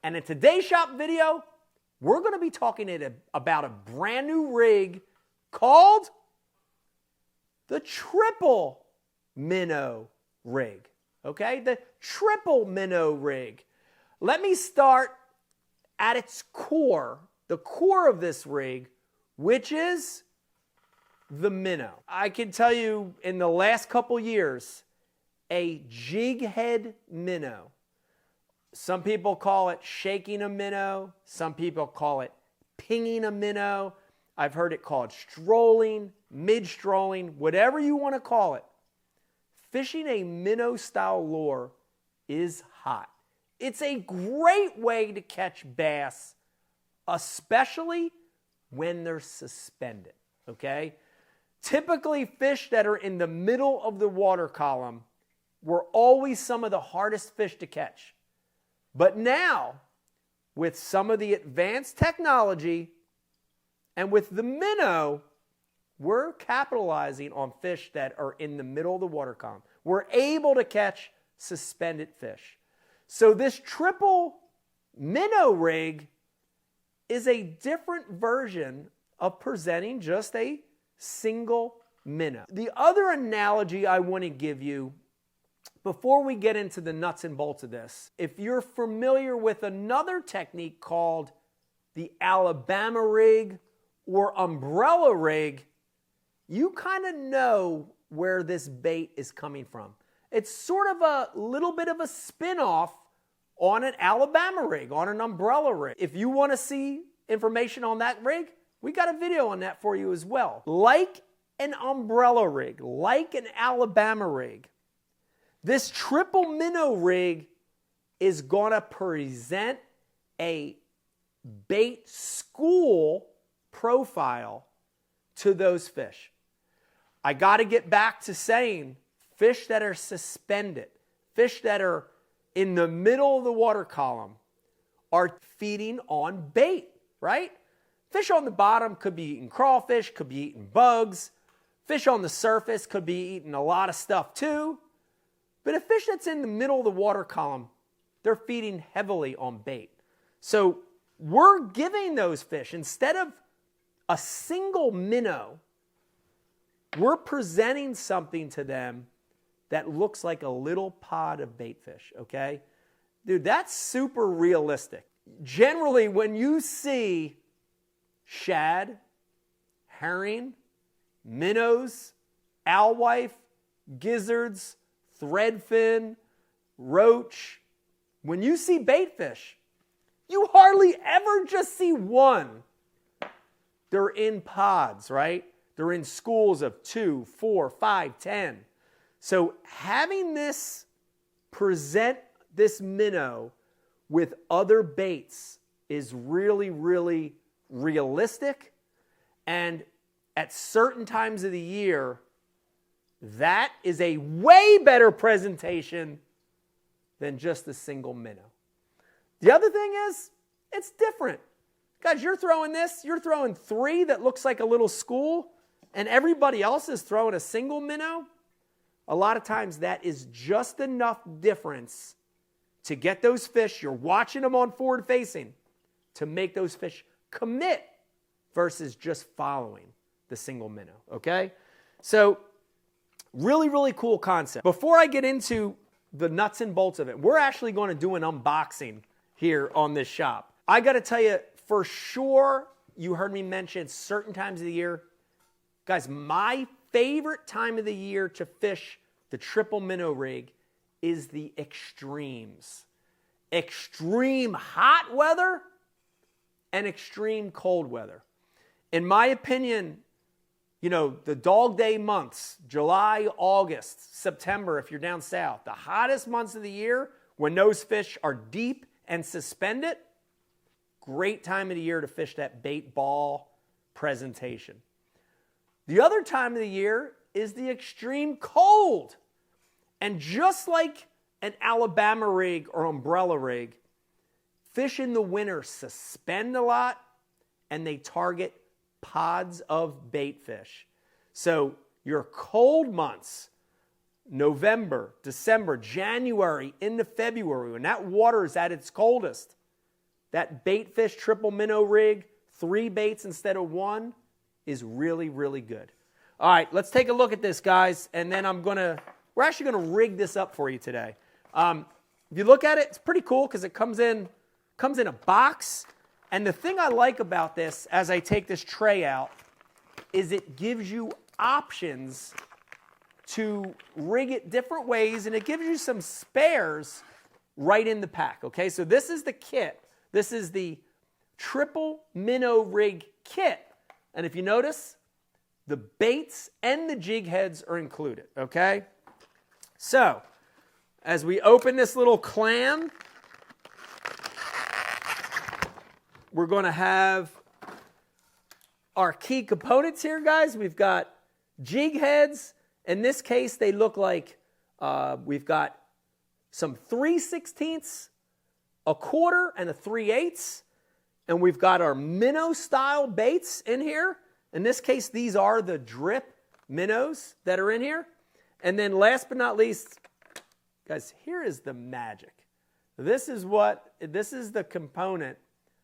And in today's shop video, we're going to be talking about a brand new rig called the Triple Minnow Rig. Okay, the Triple Minnow Rig. Let me start at its core, the core of this rig, which is the minnow. I can tell you in the last couple years, a jighead minnow. Some people call it shaking a minnow. Some people call it pinging a minnow. I've heard it called strolling, mid-strolling, whatever you want to call it. Fishing a minnow-style lure is hot. It's a great way to catch bass, especially when they're suspended, okay? Typically, fish that are in the middle of the water column were always some of the hardest fish to catch. But now, with some of the advanced technology and with the minnow, we're capitalizing on fish that are in the middle of the water column. We're able to catch suspended fish. So this Triple Minnow Rig is a different version of presenting just a single minnow. The other analogy I want to give you before we get into the nuts and bolts of this, if you're familiar with another technique called the Alabama rig or umbrella rig, you kind of know where this bait is coming from. It's sort of a little bit of a spin-off on an Alabama rig, on an umbrella rig. If you want to see information on that rig, we got a video on that for you as well. Like an umbrella rig, like an Alabama rig, this Triple Minnow Rig is going to present a bait school profile to those fish. I got to get back to saying fish that are suspended, fish that are in the middle of the water column are feeding on bait, right? Fish on the bottom could be eating crawfish, could be eating bugs. Fish on the surface could be eating a lot of stuff too. But a fish that's in the middle of the water column, they're feeding heavily on bait. So we're giving those fish, instead of a single minnow, we're presenting something to them that looks like a little pod of bait fish, okay? Dude, that's super realistic. Generally, when you see shad, herring, minnows, alewife, gizzards, threadfin, roach, when you see bait fish, you hardly ever just see one. They're in pods, right? They're in schools of 2, 4, 5, 10. So having this present this minnow with other baits is really, really realistic. And at certain times of the year, that is a way better presentation than just a single minnow. The other thing is, it's different. Guys, you're throwing this, you're throwing 3 that looks like a little school, and everybody else is throwing a single minnow. A lot of times that is just enough difference to get those fish, you're watching them on forward facing, to make those fish commit versus just following the single minnow, okay? So, really, really cool concept. Before I get into the nuts and bolts of it, we're actually going to do an unboxing here on this shop. I got to tell you, for sure, you heard me mention certain times of the year. Guys, my favorite time of the year to fish the Triple Minnow Rig is the extremes. Extreme hot weather and extreme cold weather. In my opinion, you know, the dog day months, July, August, September, if you're down south, the hottest months of the year when those fish are deep and suspended, great time of the year to fish that bait ball presentation. The other time of the year is the extreme cold. And just like an Alabama rig or umbrella rig, fish in the winter suspend a lot and they target pods of bait fish. So your cold months, November, December, January into February, when that water is at its coldest, that bait fish triple minnow rig, 3 baits instead of 1, is really, really good. All right, let's take a look at this, guys, and then we're actually gonna rig this up for you today. If you look at it, it's pretty cool because it comes in a box. And the thing I like about this, as I take this tray out, is it gives you options to rig it different ways, and it gives you some spares right in the pack, okay? So this is the kit. This is the Triple Minnow Rig kit. And if you notice, the baits and the jig heads are included, okay? So, as we open this little clam, we're going to have our key components here, guys. We've got jig heads. In this case, they look like we've got some 3/16, a quarter, and a 3/8. And we've got our minnow-style baits in here. In this case, these are the drip minnows that are in here. And then last but not least, guys, here is the magic. This is the component,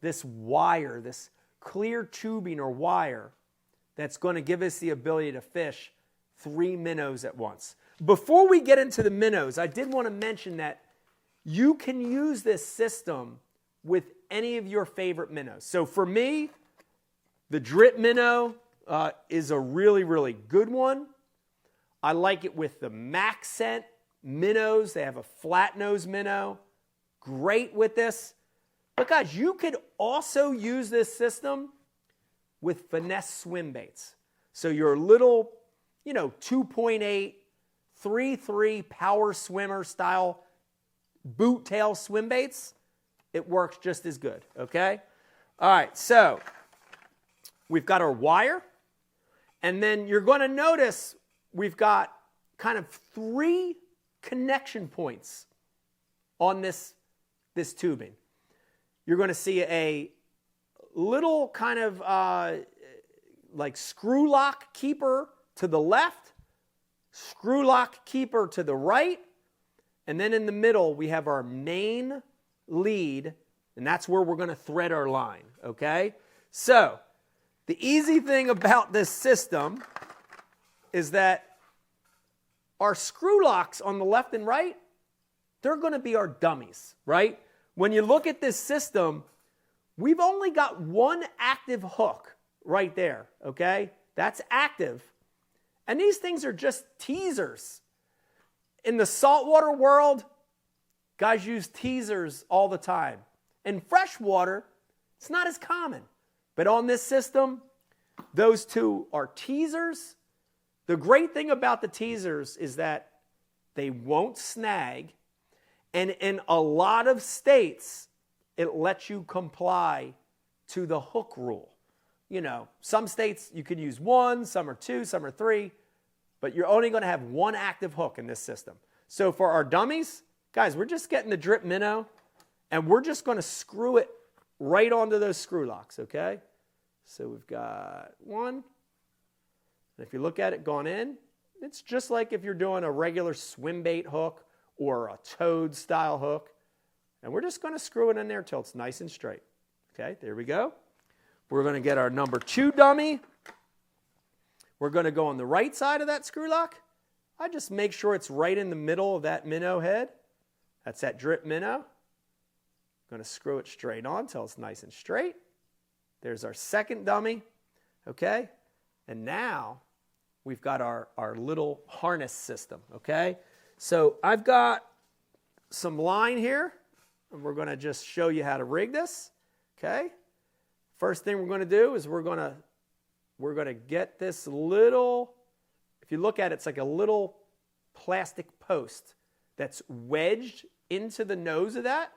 this wire, this clear tubing or wire that's going to give us the ability to fish 3 minnows at once. Before we get into the minnows, I did want to mention that you can use this system with any of your favorite minnows. So for me, the drip minnow is a really, really good one. I like it with the max scent minnows. They have a flat nose minnow. Great with this. But guys, you could also use this system with finesse swim baits. So your little, 2.8, 3.3 power swimmer style boot tail swim baits, it works just as good, okay? All right, so we've got our wire, and then you're going to notice we've got kind of 3 connection points on this tubing. You're going to see a little kind of like screw lock keeper to the left, screw lock keeper to the right, and then in the middle we have our main lead, and that's where we're going to thread our line, okay? So the easy thing about this system is that our screw locks on the left and right, they're going to be our dummies, right? When you look at this system, we've only got 1 active hook right there, okay? That's active. And these things are just teasers. In the saltwater world, guys use teasers all the time. In freshwater, it's not as common. But on this system, those 2 are teasers. The great thing about the teasers is that they won't snag. And in a lot of states, it lets you comply to the hook rule. Some states you can use 1, some are 2, some are 3, but you're only going to have 1 active hook in this system. So for our dummies, guys, we're just getting the drip minnow, and we're just going to screw it right onto those screw locks, okay? So we've got 1. And if you look at it going in, it's just like if you're doing a regular swim bait hook or a toad style hook. And we're just going to screw it in there till it's nice and straight. Okay, there we go. We're going to get our number 2 dummy. We're going to go on the right side of that screw lock. I just make sure it's right in the middle of that minnow head. That's that drip minnow. Going to screw it straight on till it's nice and straight. There's our second dummy. Okay, and now we've got our little harness system. Okay, so I've got some line here, and we're going to just show you how to rig this. Okay, first thing we're going to do is we're going to get this little, if you look at it, it's like a little plastic post that's wedged into the nose of that.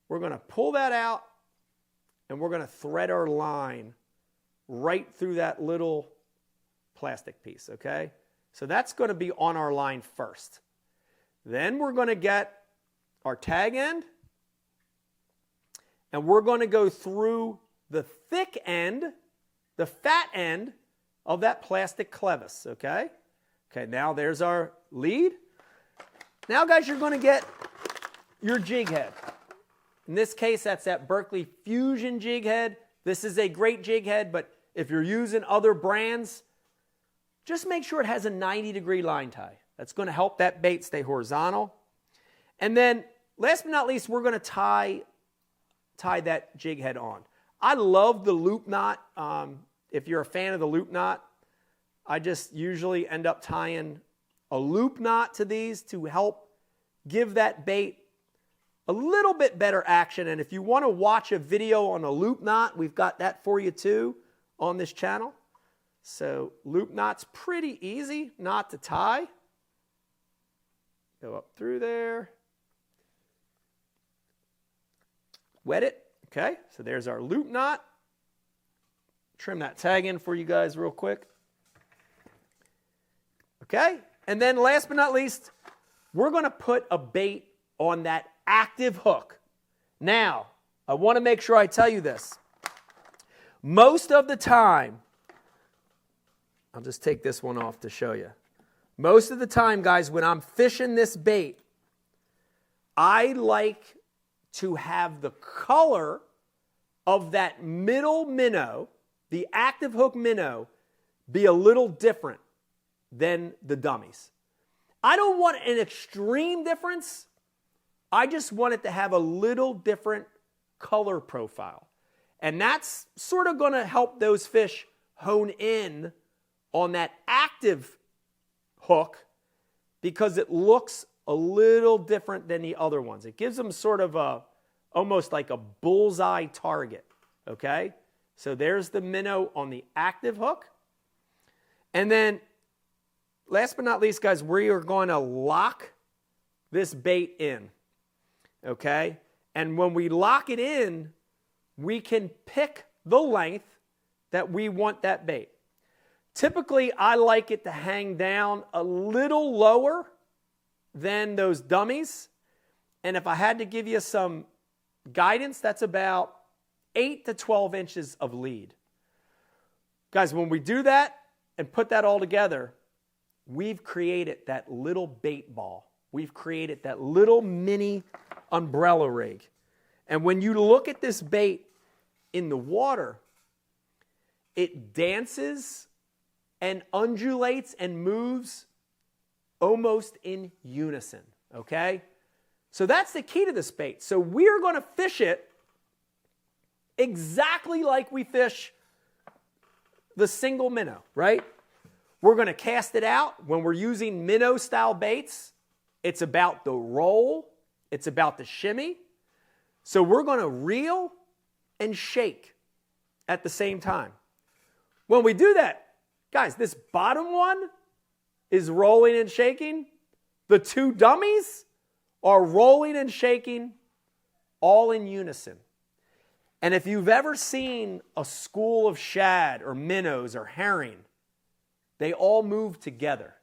We're going to pull that out, and we're going to thread our line right through that little plastic piece, okay? So that's going to be on our line first. Then we're going to get our tag end, and we're going to go through the thick end, the fat end of that plastic clevis, okay? Okay, now there's our lead. Now, guys, you're going to get your jig head. In this case, that's that Berkeley Fusion jig head. This is a great jig head, but if you're using other brands, just make sure it has a 90-degree line tie. That's going to help that bait stay horizontal. And then, last but not least, we're going to tie that jig head on. I love the loop knot. If you're a fan of the loop knot, I just usually end up tying a loop knot to these to help give that bait a little bit better action. And if you want to watch a video on a loop knot, we've got that for you too on this channel. So loop knot's pretty easy knot to tie. Go up through there. Wet it. Okay, so there's our loop knot. Trim that tag in for you guys real quick. Okay, and then last but not least, we're going to put a bait on that active hook. Now, I want to make sure I tell you this. Most of the time, I'll just take this one off to show you. Most of the time, guys, when I'm fishing this bait, I like to have the color of that middle minnow, the active hook minnow, be a little different than the dummies. I don't want an extreme difference. I just want it to have a little different color profile. And that's sort of going to help those fish hone in on that active hook because it looks a little different than the other ones. It gives them sort of almost like a bullseye target, okay? So there's the minnow on the active hook. And then last but not least, guys, we are going to lock this bait in, okay? And when we lock it in, we can pick the length that we want that bait. Typically, I like it to hang down a little lower than those dummies. And if I had to give you some guidance, that's about 8 to 12 inches of lead. Guys, when we do that and put that all together, we've created that little bait ball. We've created that little mini umbrella rig. And when you look at this bait in the water, it dances and undulates and moves almost in unison, okay? So that's the key to this bait. So we're going to fish it exactly like we fish the single minnow, right? We're going to cast it out. When we're using minnow-style baits, it's about the roll. It's about the shimmy. So we're going to reel and shake at the same time. When we do that, guys, this bottom one is rolling and shaking. The two dummies are rolling and shaking all in unison. And if you've ever seen a school of shad or minnows or herring, they all move together.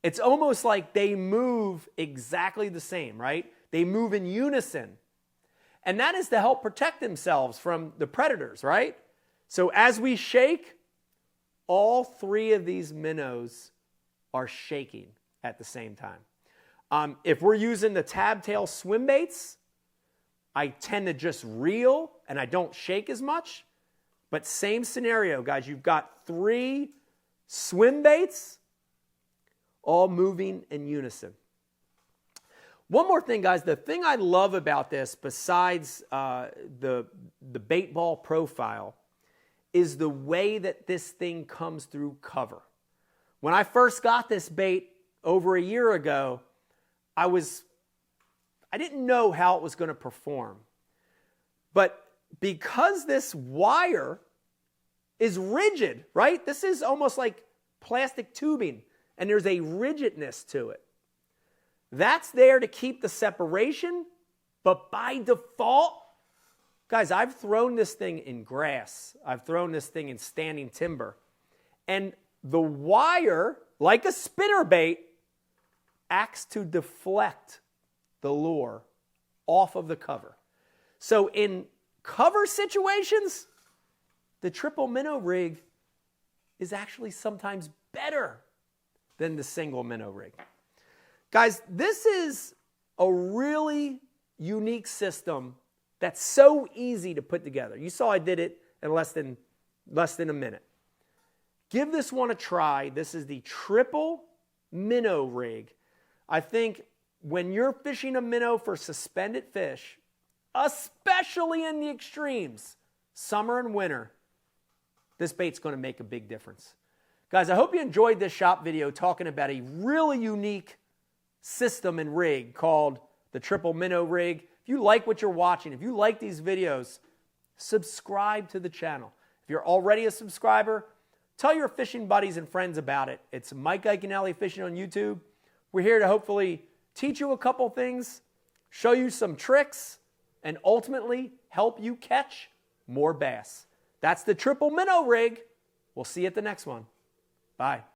It's almost like they move exactly the same, right? They move in unison. And that is to help protect themselves from the predators, right? So as we shake, all three of these minnows are shaking at the same time. If we're using the tab tail swim baits, I tend to just reel and I don't shake as much. But same scenario, guys. You've got three swim baits all moving in unison. One more thing, guys. The thing I love about this, besides the bait ball profile, is the way that this thing comes through cover. When I first got this bait over a year ago, I didn't know how it was going to perform. But because this wire is rigid, right? This is almost like plastic tubing, and there's a rigidness to it. That's there to keep the separation, but by default, guys, I've thrown this thing in grass. I've thrown this thing in standing timber. And the wire, like a spinner bait, acts to deflect the lure off of the cover. So in cover situations, the Triple Minnow Rig is actually sometimes better than the single minnow rig. Guys, this is a really unique system that's so easy to put together. You saw I did it in less than a minute. Give this one a try. This is the Triple Minnow Rig. I think when you're fishing a minnow for suspended fish, especially in the extremes, summer and winter, this bait's going to make a big difference. Guys, I hope you enjoyed this shop video talking about a really unique system and rig called the Triple Minnow Rig. If you like what you're watching, if you like these videos, subscribe to the channel. If you're already a subscriber, tell your fishing buddies and friends about it. It's Mike Iaconelli Fishing on YouTube. We're here to hopefully teach you a couple things, show you some tricks, and ultimately help you catch more bass. That's the Triple Minnow Rig. We'll see you at the next one. Bye.